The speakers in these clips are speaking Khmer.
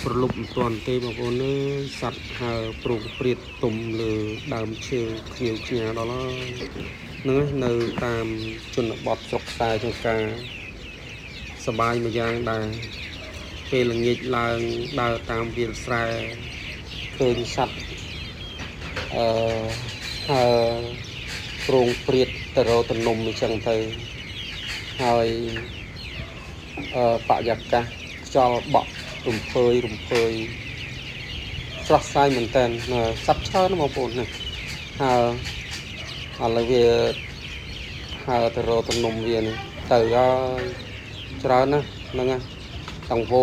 ប្រលប់មិនទាន់ទេបងប្អូនអើយសัตว์ហើប្រងព្រាតទុំលើដើមឈើខ្ញៀវខ្ញាដល់ហើយនឹងនៅតាមជនបទស្រុកខ្សែចង្ការសបាយមួយយ៉ាងដែរពេលល្ងាចឡើងដើរតាមវាលស្រែឃើញសัตว์ហើប្រងព្រាតទៅរកទំនំអញ្ចឹងទៅហើយបរិយាកាសខ្យល់បក់រំភើយស្រស់ស្រាយមែនតើសັບច្រើនបងប្អូនណាហើយឥឡូវវាហើទៅរកទំនំវានេះទៅហើយច្រើនណាស់ហ្នឹងណាតង្វ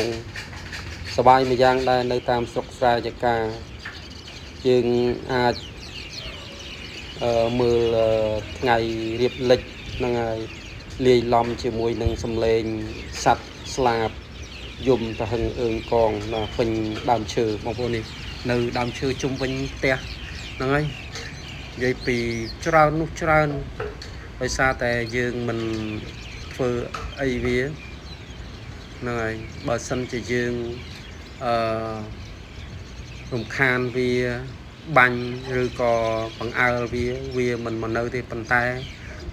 ងសบายមួយយ៉ាងដែរនៅតាមស្រុកស្រែចកាយើងអាចមើលថ្ងៃរៀបលិចហ្នឹងហើយលាយឡំជាមួយនឹងសំឡេងសัตว์ស្លាបយំទៅហឹងអើងកងណាពេញដើមឈើបងប្អូននេះនៅដើមឈើជុំវិញផ្ទះហ្នឹងហើយនិយាយពីច្រើននោះច្រើនដោយសារតែយើងមិនធ្វើអីវាហ្នឹងហើយបើសិនជាយើងរំខានវាបាញ់ឬក៏បង្អើលវាមិនមកនៅទេប៉ុន្តែ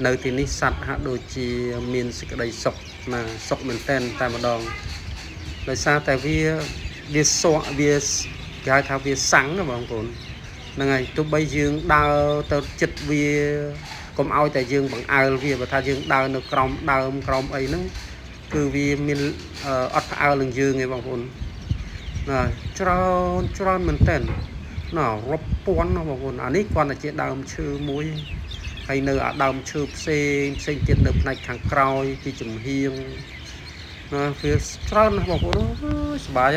នៅទីនេះសัตว์ហាក់ដូចជាមានសេចក្តីសុខណាសុខមែនតែម្ដងដោយសារតែវាសក់វាគេហៅថាវាសាំងណាបងប្អូនហ្នឹងហើយទោះបីយើងដើរទៅចិត្តវាកុំឲ្យតែយើងបង្អើលវាបើថាយើងដើរនៅក្រោមដើមក្រោមអីហ្នឹងគឺវាមានអត់ផ្អើលនឹងយើងទេបងប្អូនណាច្រើនមែនតើណារាប់ពាន់ណាបងប្អូនអានេះគ្រាន់តែជាដើមឈើមួយហើយនៅអាដើមឈើផ្សេងទៀតនៅផ្នែកខាងក្រោយពីចំហៀងណាវាច្រើនណាស់បងប្អូនសប្បាយ